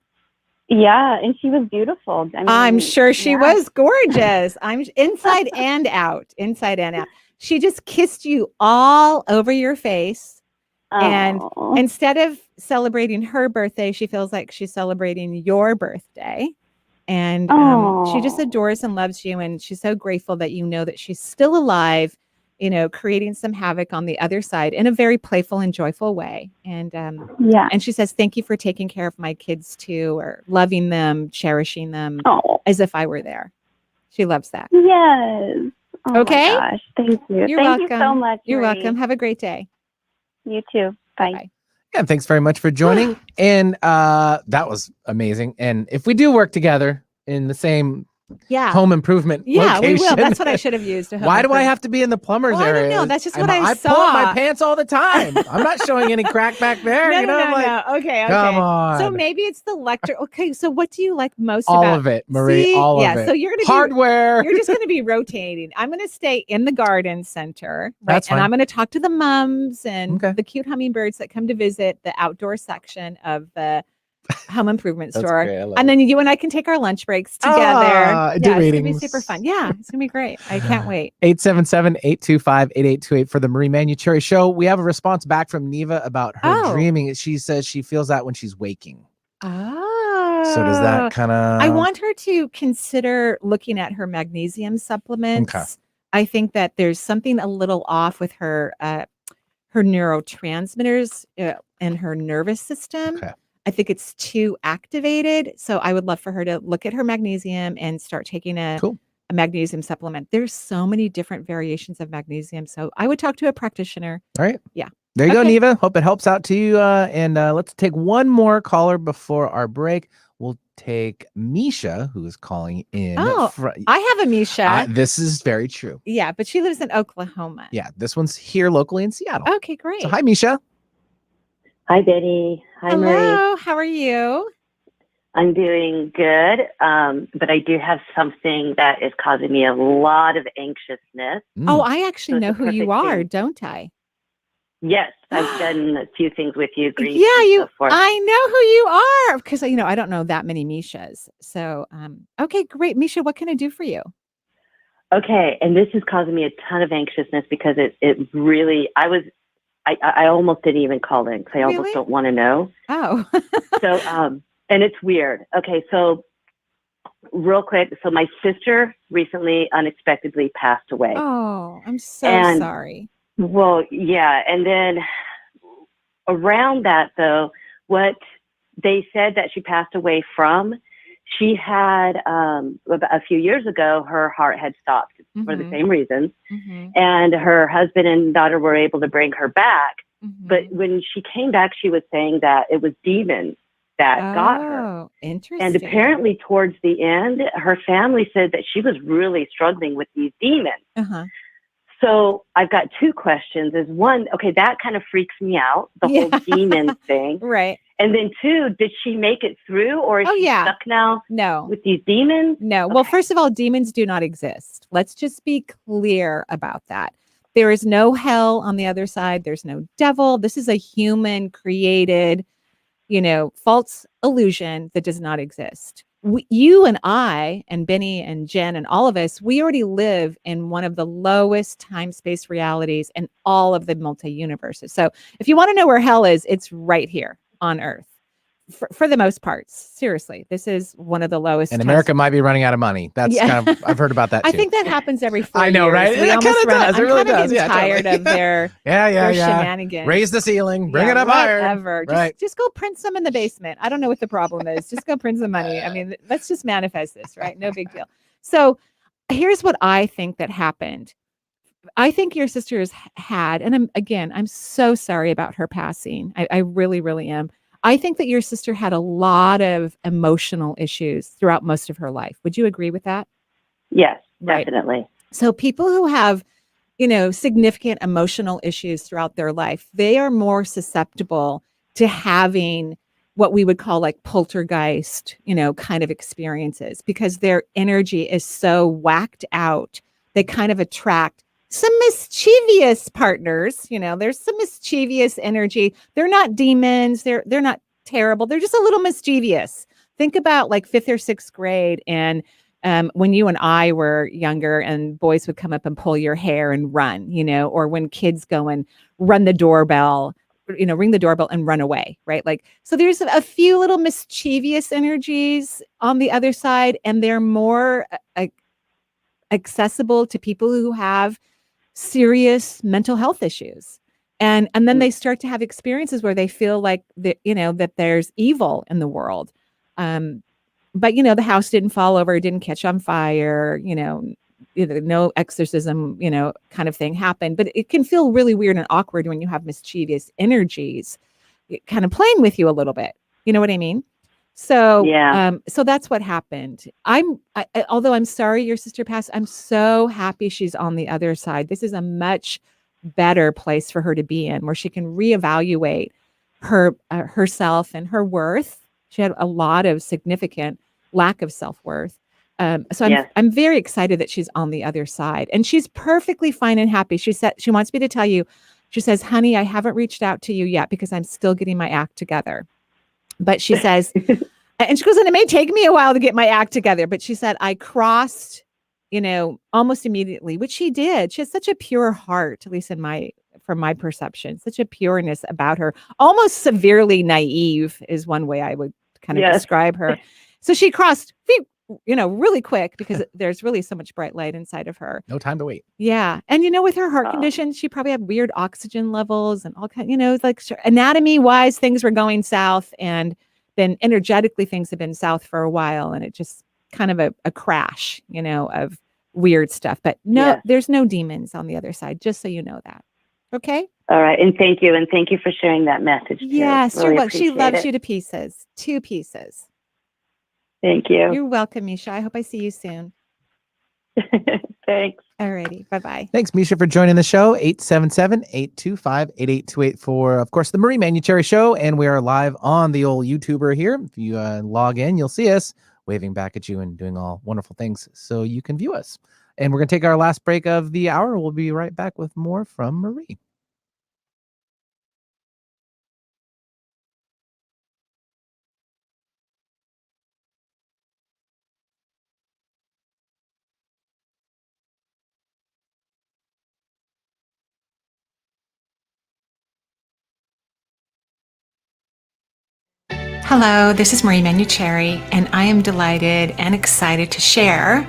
Yeah, and she was beautiful. I mean, I'm sure she was gorgeous. I'm inside and out. She just kissed you all over your face. And instead of celebrating her birthday, she feels like she's celebrating your birthday. And she just adores and loves you. And she's so grateful that you know that she's still alive creating some havoc on the other side in a very playful and joyful way. And Yeah. and she says, "Thank you for taking care of my kids too, or loving them, cherishing them Oh, as if I were there." She loves that. yes. Oh Okay. my gosh. Thank you. You're Thank welcome. you so much. You're Marie. welcome. Have a great day. You too. Bye. Bye. Yeah, thanks very much for joining. And that was amazing. And if we do work together in the same home improvement location, we will. That's what I should have used. Why do I have to be in the plumber's Well, I area? don't know. That's just what I I saw. pull up my pants all the time. I'm not showing any crack back there. No. Okay. Come on. So maybe it's the lecture. Okay. So what do you like most all about of it, Marie? See? All yeah, of it. So you're gonna hardware. You're just gonna be rotating. I'm gonna stay in the garden center, right? That's fine. And I'm gonna talk to the mums and Okay. the cute hummingbirds that come to visit the outdoor section of the home improvement store. Great. I love And it. then you and I can take our lunch breaks together. Do It's gonna be readings. super fun. Yeah, it's gonna be great. I can't wait. 877-825-8828 for the Marie Manuchehri Show. We have a response back from Neva about her dreaming. She says she feels that when she's waking. Oh. So does that kind of... I want her to consider looking at her magnesium supplements. Okay. I think that there's something a little off with her neurotransmitters and her nervous system. Okay. I think it's too activated. So I would love for her to look at her magnesium and start taking a magnesium supplement. There's so many different variations of magnesium. So I would talk to a practitioner. All right. Yeah. There you go, Neva. Hope it helps out to you. And let's take one more caller before our break. We'll take Misha, who is calling in. Oh, I have a Misha. This is very true. Yeah, but she lives in Oklahoma. Yeah, this one's here locally in Seattle. Okay, great. So hi, Misha. Hi, Betty. Hi, Hello. Marie. How are you? I'm doing good, but I do have something that is causing me a lot of anxiousness. Oh, I actually know it's a who you perfect are, thing. don't I? Yes, I've done a few things with you, grief. Yeah, and so forth. I know who you are because I don't know that many Mishas. So, okay, great, Misha. What can I do for you? Okay, and this is causing me a ton of anxiousness because it really, I almost didn't even call in because I almost don't want to know. Oh. So, and it's weird. Okay, so real quick. So my sister recently unexpectedly passed away. Oh, I'm so sorry. Well, yeah. And then around that, though, what they said that she passed away from, she had a few years ago, her heart had stopped for the same reasons. And her husband and daughter were able to bring her back. But when she came back, she was saying that it was demons that got her. Oh, interesting. And apparently towards the end, her family said that she was really struggling with these demons. So I've got two questions. Is one, okay, that kind of freaks me out, the whole demon thing. Right. And then two, did she make it through or is she stuck now with these demons? No. Well, first of all, demons do not exist. Let's just be clear about that. There is no hell on the other side. There's no devil. This is a human created, false illusion that does not exist. You and I and Benny and Jen and all of us, we already live in one of the lowest time-space realities in all of the multi-universes. So if you want to know where hell is, it's right here on Earth. For the most part, seriously, this is one of the lowest. And America might be running out of money. That's kind of, I've heard about that too. I think that happens every 4 years. I know, right? It kind of does. It really does. I'm tired of their shenanigans. Raise the ceiling, bring it up higher. Whatever. Just go print some in the basement. I don't know what the problem is. Just go print some money. I mean, let's just manifest this, right? No big deal. So here's what I think that happened. I think your sister has had, and I'm so sorry about her passing. I really, really am. I think that your sister had a lot of emotional issues throughout most of her life. Would you agree with that? Yes, definitely. So people who have, significant emotional issues throughout their life, they are more susceptible to having what we would call like poltergeist, kind of experiences because their energy is so whacked out. They kind of attract some mischievous partners, there's some mischievous energy. They're not demons. They're not terrible. They're just a little mischievous. Think about like 5th or 6th grade. And when you and I were younger and boys would come up and pull your hair and run, or when kids go and run the doorbell, ring the doorbell and run away. Right. So there's a few little mischievous energies on the other side, and they're more accessible to people who have serious mental health issues. And then they start to have experiences where they feel like that, that there's evil in the world. But the house didn't fall over, didn't catch on fire, no exorcism, kind of thing happened. But it can feel really weird and awkward when you have mischievous energies kind of playing with you a little bit. You know what I mean? So, so that's what happened. Although I'm sorry your sister passed, I'm so happy she's on the other side. This is a much better place for her to be in, where she can reevaluate herself and her worth. She had a lot of significant lack of self-worth. So I'm very excited that she's on the other side, and she's perfectly fine and happy. She said she wants me to tell you, she says, honey, I haven't reached out to you yet because I'm still getting my act together. But she says, and she goes, and it may take me a while to get my act together. But she said, I crossed, almost immediately, which she did. She has such a pure heart, at least from my perception, such a pureness about her, almost severely naive is one way I would kind of describe her. So she crossed, really quick because there's really so much bright light inside of her. No time to wait. Yeah. And, with her heart condition, she probably had weird oxygen levels and all kinds, like anatomy wise, things were going south. And then energetically, things have been south for a while. And it just kind of a crash, of weird stuff. But no, there's no demons on the other side, just so you know that. Okay. All right. And thank you. And thank you for sharing that message. Too. Yes. Really she loves it. you to pieces. 2 pieces. Thank you. You're welcome, Misha. I hope I see you soon. Thanks. All righty. Bye-bye. Thanks, Misha, for joining the show. 877-825-8828 for, of course, the Marie Manuchehri Show. And we are live on the old YouTuber here. If you log in, you'll see us waving back at you and doing all wonderful things so you can view us. And we're going to take our last break of the hour. We'll be right back with more from Marie. Hello, this is Marie Manuchehri, and I am delighted and excited to share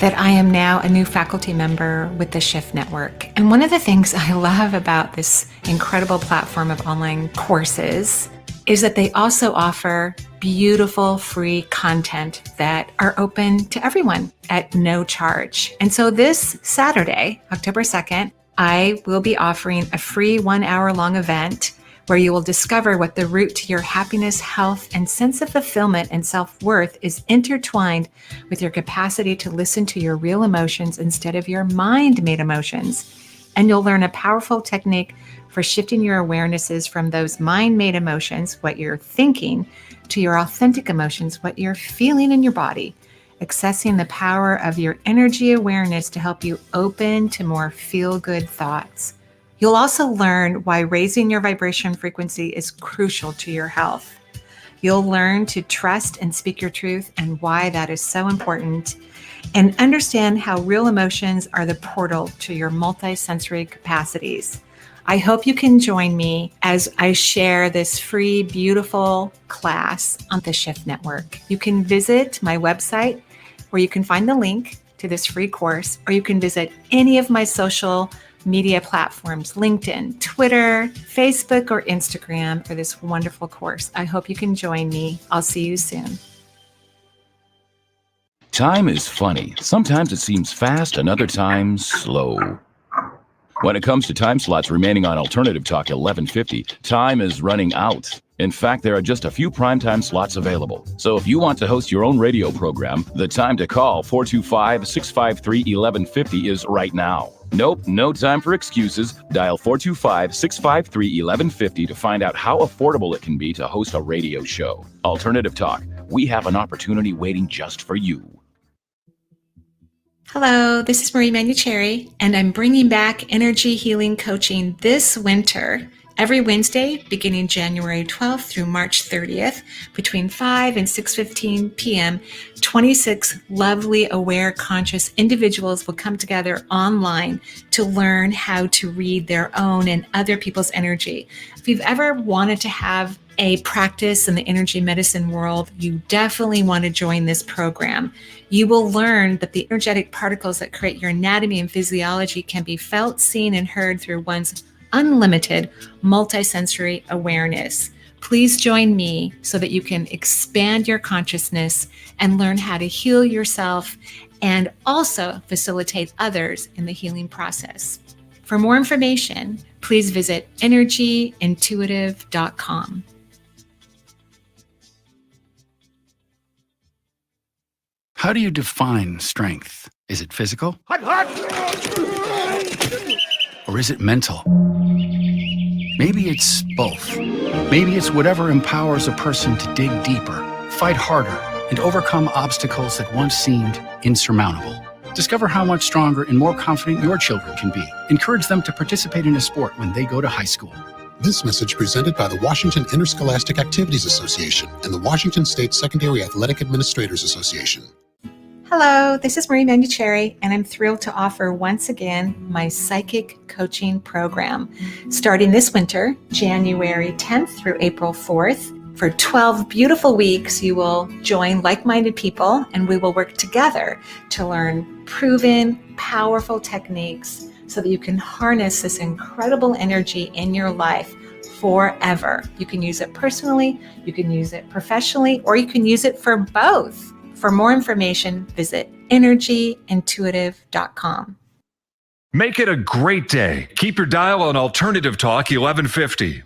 that I am now a new faculty member with the Shift Network. And one of the things I love about this incredible platform of online courses is that they also offer beautiful free content that are open to everyone at no charge. And so this Saturday, October 2nd, I will be offering a free 1-hour-long event where you will discover what the route to your happiness, health, and sense of fulfillment and self-worth is intertwined with your capacity to listen to your real emotions instead of your mind-made emotions. And you'll learn a powerful technique for shifting your awarenesses from those mind-made emotions, what you're thinking, to your authentic emotions, what you're feeling in your body, accessing the power of your energy awareness to help you open to more feel-good thoughts. You'll also learn why raising your vibration frequency is crucial to your health. You'll learn to trust and speak your truth and why that is so important, and understand how real emotions are the portal to your multisensory capacities. I hope you can join me as I share this free, beautiful class on the Shift Network. You can visit my website where you can find the link to this free course, or you can visit any of my social media platforms, LinkedIn, Twitter, Facebook, or Instagram for this wonderful course. I hope you can join me. I'll see you soon. Time is funny. Sometimes it seems fast and other times slow. When it comes to time slots remaining on Alternative Talk 1150, time is running out. In fact, there are just a few primetime slots available. So if you want to host your own radio program, the time to call 425-653-1150 is right now. Nope, no time for excuses. Dial 425-653-1150 to find out how affordable it can be to host a radio show. Alternative Talk, we have an opportunity waiting just for you. Hello, this is Marie Manuchehri, and I'm bringing back energy healing coaching this winter every Wednesday beginning January 12th through March 30th between 5 and 6:15 p.m. 26 lovely, aware, conscious individuals will come together online to learn how to read their own and other people's energy. If you've ever wanted to have a practice in the energy medicine world, you definitely want to join this program. You will learn that the energetic particles that create your anatomy and physiology can be felt, seen, and heard through one's unlimited multisensory awareness. Please join me so that you can expand your consciousness and learn how to heal yourself and also facilitate others in the healing process. For more information, please visit energyintuitive.com. How do you define strength? Is it physical? Or is it mental? Maybe it's both. Maybe it's whatever empowers a person to dig deeper, fight harder, and overcome obstacles that once seemed insurmountable. Discover how much stronger and more confident your children can be. Encourage them to participate in a sport when they go to high school. This message presented by the Washington Interscholastic Activities Association and the Washington State Secondary Athletic Administrators Association. Hello, this is Marie Manuchehri, and I'm thrilled to offer once again my psychic coaching program. Starting this winter, January 10th through April 4th, for 12 beautiful weeks, you will join like-minded people and we will work together to learn proven, powerful techniques so that you can harness this incredible energy in your life forever. You can use it personally, you can use it professionally, or you can use it for both. For more information, visit energyintuitive.com. Make it a great day. Keep your dial on Alternative Talk 1150.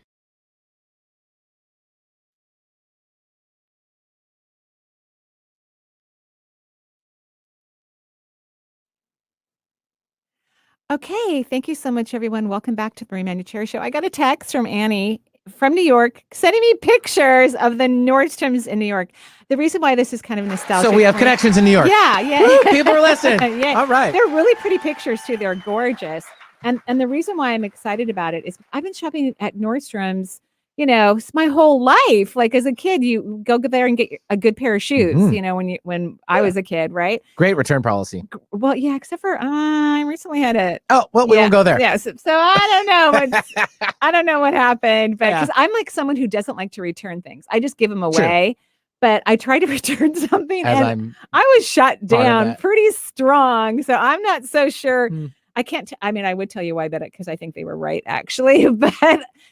Okay, thank you so much, everyone. Welcome back to the Marie Manuchehri Show. I got a text from Annie from New York sending me pictures of the Nordstroms in New York. The reason why this is kind of nostalgic. So we have connections in New York. Yeah, yeah. Woo, people are listening. Yeah. All right. They're really pretty pictures too. They're gorgeous. And the reason why I'm excited about it is I've been shopping at Nordstrom's, my whole life. Like as a kid, you go there and get a good pair of shoes, when I was a kid, right? Great return policy. Well, yeah, except for I recently had a we won't go there. Yeah, so I don't know what happened, but because I'm like someone who doesn't like to return things. I just give them away. True. But I tried to return something and I was shut down pretty strong. So I'm not so sure. I can't. I would tell you why, but because I think they were right, actually. But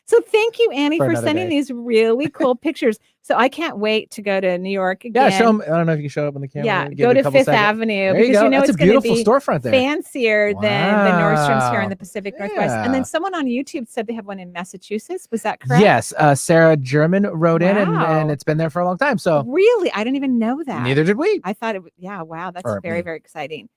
so thank you, Annie, for sending these really cool pictures. So I can't wait to go to New York again. Yeah, show them. I don't know if you can show up on the camera. Yeah, go to Fifth Avenue because it's going to be storefront there. Fancier than the Nordstroms here in the Pacific Northwest. And then someone on YouTube said they have one in Massachusetts. Was that correct? Yes, Sarah German wrote in, and it's been there for a long time. So really, I didn't even know that. Neither did we. I thought it. Yeah, wow, that's very, very exciting.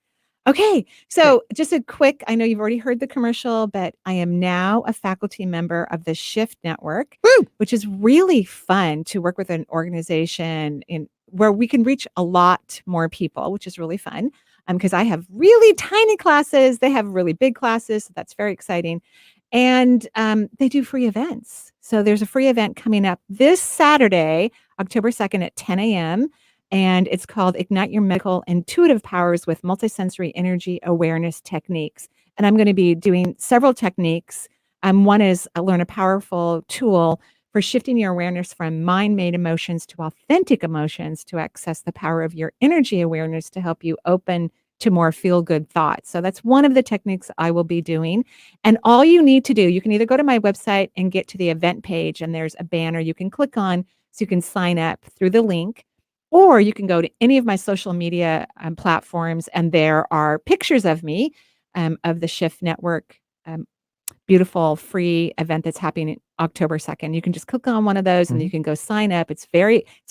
Okay, so just a quick, I know you've already heard the commercial, but I am now a faculty member of the Shift Network, which is really fun to work with an organization where we can reach a lot more people, which is really fun because I have really tiny classes. They have really big classes. So that's very exciting. And they do free events. So there's a free event coming up this Saturday, October 2nd at 10 a.m., and it's called Ignite Your Medical Intuitive Powers with Multisensory Energy Awareness Techniques. And I'm going to be doing several techniques. One is learn a powerful tool for shifting your awareness from mind-made emotions to authentic emotions to access the power of your energy awareness to help you open to more feel-good thoughts. So that's one of the techniques I will be doing. And all you need to do, you can either go to my website and get to the event page, and there's a banner you can click on so you can sign up through the link. Or you can go to any of my social media platforms, and there are pictures of me, of the Shift Network, beautiful free event that's happening October 2nd. You can just click on one of those and you can go sign up. It's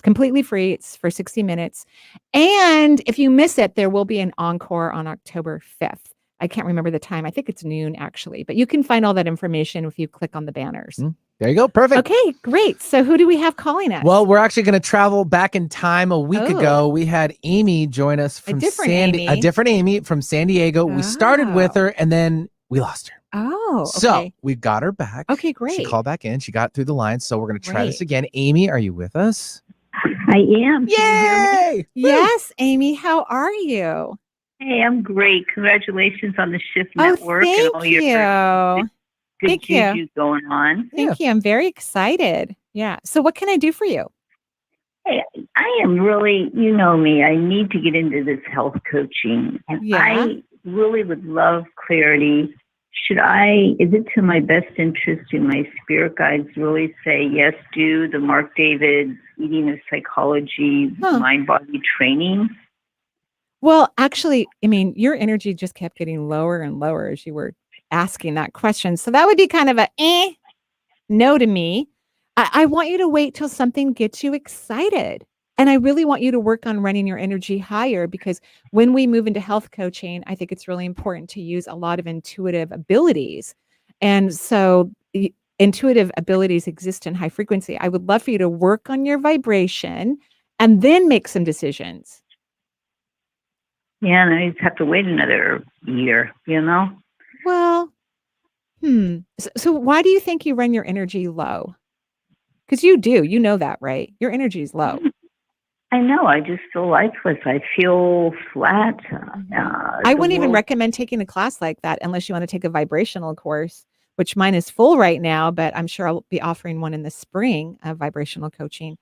completely free. It's for 60 minutes. And if you miss it, there will be an encore on October 5th. I can't remember the time. I think it's noon, actually. But you can find all that information if you click on the banners. There you go. Perfect. Okay, great. So who do we have calling us? Well, we're actually going to travel back in time. A week ago, we had Amy join us from a different Amy from San Diego. We started with her and then we lost her. Oh, So okay. we got her back. Okay, She great. called back in. She got through the line. So we're going to try this Great. again. Amy, are you with us? I am. Can you hear me? Yay! Yes, Amy, how are you? Hey, I'm great. Congratulations on the Shift Oh, Network and all thank your you. good Thank you. juju going on. Thank you. I'm very excited. Yeah. So what can I do for you? Hey, I am really, you know me, I need to get into this health coaching. And Yeah. I really would love clarity. Is it to my best interest? Do my spirit guides really say, yes, do the Mark David eating of psychology, mind body training? Well, actually, I mean, your energy just kept getting lower and lower as you were asking that question. So that would be kind of a no to me. I want you to wait till something gets you excited. And I really want you to work on running your energy higher, because when we move into health coaching, I think it's really important to use a lot of intuitive abilities. And so intuitive abilities exist in high frequency. I would love for you to work on your vibration and then make some decisions. Yeah, and I just have to wait another year, you know? Well, So why do you think you run your energy low? Because you know that, right? Your energy is low. I know. I just feel lifeless. I feel flat. I wouldn't even recommend taking a class like that unless you want to take a vibrational course, which mine is full right now, but I'm sure I'll be offering one in the spring of vibrational coaching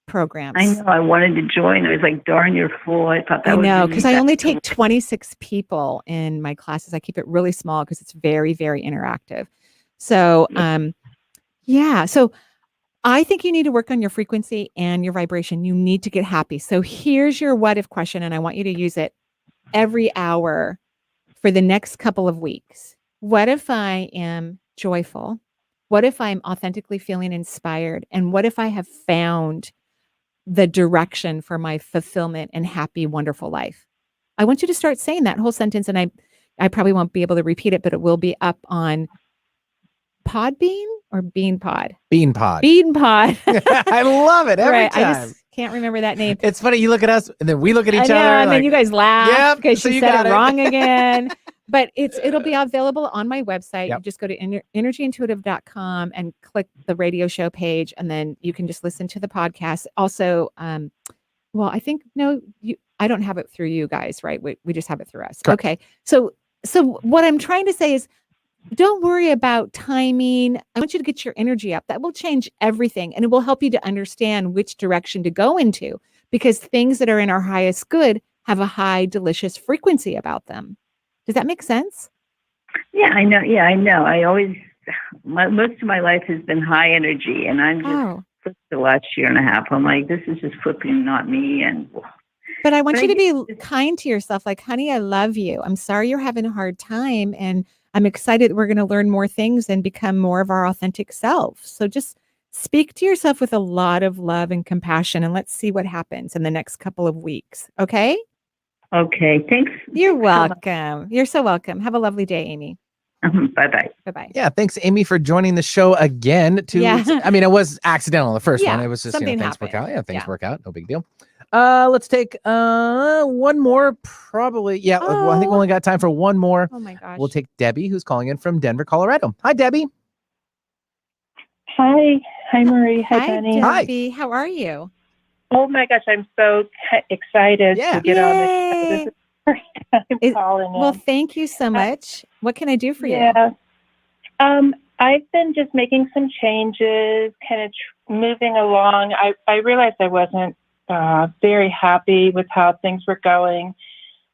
programs. I know. I wanted to join. I was like, darn, you're full. I thought that I was know, because I only take 26 people in my classes. I keep it really small because it's very, very interactive. So, yeah. So I think you need to work on your frequency and your vibration. You need to get happy. So here's your what if question, and I want you to use it every hour for the next couple of weeks. What if I am joyful? What if I'm authentically feeling inspired? And what if I have found the direction for my fulfillment and happy, wonderful life? I want you to start saying that whole sentence, and I probably won't be able to repeat it, but it will be up on Podbean or Beanpod? Beanpod. Beanpod. I love it every Right. time. I just can't remember that name. It's funny. You look at us and then we look at each I know, other. and then you guys laugh Yep, because so she you said got it it. wrong again. But it'll be available on my website. Yep. You just go to energyintuitive.com and click the radio show page, and then you can just listen to the podcast. Also, well, I think I don't have it through you guys, right? We just have it through us. Correct. Okay. So what I'm trying to say is, don't worry about timing. I want you to get your energy up. That will change everything, and it will help you to understand which direction to go into, because things that are in our highest good have a high, delicious frequency about them. Does that make sense? Yeah, I know. Yeah, I know. Most of my life has been high energy, and I'm just the last year and a half. I'm like, this is just flipping, not me. But I want you to be kind to yourself. Like, honey, I love you. I'm sorry you're having a hard time, and I'm excited that we're going to learn more things and become more of our authentic self. So just speak to yourself with a lot of love and compassion, and let's see what happens in the next couple of weeks. Okay? Okay. Thanks. You're welcome. You're so welcome. Have a lovely day, Amy. Bye-bye. Bye-bye. Yeah, thanks, Amy, for joining the show again. I mean, it was accidental the first one. It was just something things work out. happened. Yeah, things work out. No big deal. Let's take one more, probably. Yeah, well, I think we only got time for one more. Oh my gosh. We'll take Debbie, who's calling in from Denver, Colorado. Hi, Debbie. Hi Marie. Hi, Penny. Debbie. How are you? Oh my gosh, I'm so excited to get on the show. This is the first time calling in. Well, thank you so much. What can I do for you? Yeah. I've been just making some changes, kind of moving along. I realized I wasn't very happy with how things were going.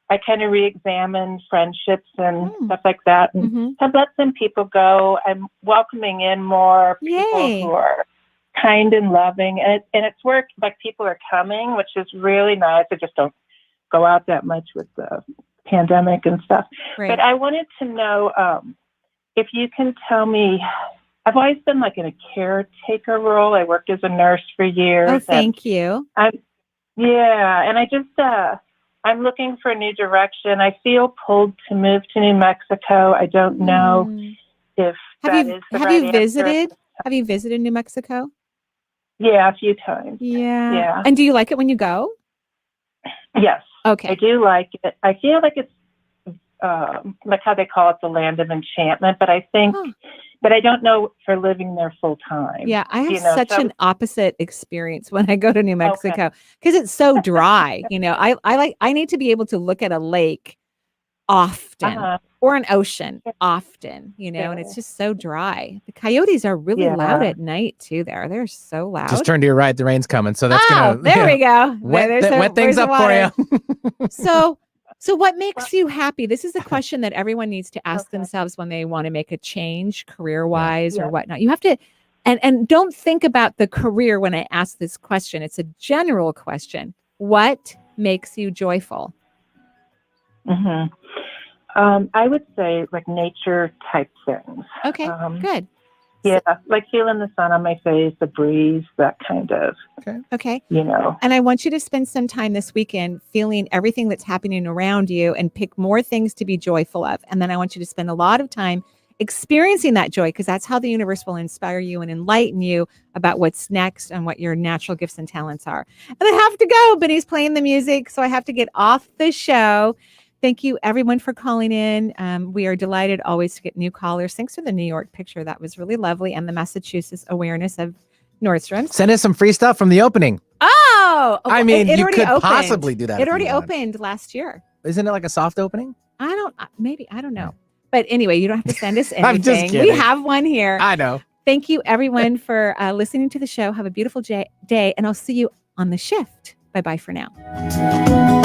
I kind of re-examined friendships and stuff like that, and have let some people go. I'm welcoming in more people who are kind and loving, and it's worked. Like, people are coming, which is really nice. I just don't go out that much with the pandemic and stuff. Right. But I wanted to know if you can tell me. I've always been like in a caretaker role. I worked as a nurse for years. Oh, thank you. And I just I'm looking for a new direction. I feel pulled to move to New Mexico. I don't know if that is the right answer. Have you visited New Mexico? Yeah, a few times. Yeah. And do you like it when you go? Yes. Okay. I do like it. I feel like it's like how they call it, the land of enchantment. But I think, but I don't know for living there full time. Yeah, I have such an opposite experience when I go to New Mexico because it's so dry. I need to be able to look at a lake often or an ocean often, and it's just so dry. The coyotes are really loud at night too there. They're so loud. Just turn to your right. The rain's coming. So that's going to there we go. Wet things up for you. So what makes you happy? This is the question that everyone needs to ask themselves when they want to make a change career-wise or whatnot. You have to, and don't think about the career when I ask this question. It's a general question. What makes you joyful? Mm-hmm. I would say like nature type things. Okay, good. Yeah, like feeling the sun on my face, the breeze, that kind of. Okay. And I want you to spend some time this weekend feeling everything that's happening around you and pick more things to be joyful of. And then I want you to spend a lot of time experiencing that joy, because that's how the universe will inspire you and enlighten you about what's next and what your natural gifts and talents are. And I have to go, but he's playing the music, so I have to get off the show. Thank you, everyone, for calling in. We are delighted always to get new callers. Thanks for the New York picture. That was really lovely. And the Massachusetts awareness of Nordstrom. Send us some free stuff from the opening. Oh, I mean, it you already could opened. possibly do that. It already opened last year. Isn't it like a soft opening? I don't know. But anyway, you don't have to send us anything. I'm just kidding. We have one here. I know. Thank you, everyone, for listening to the show. Have a beautiful day, and I'll see you on the shift. Bye-bye for now.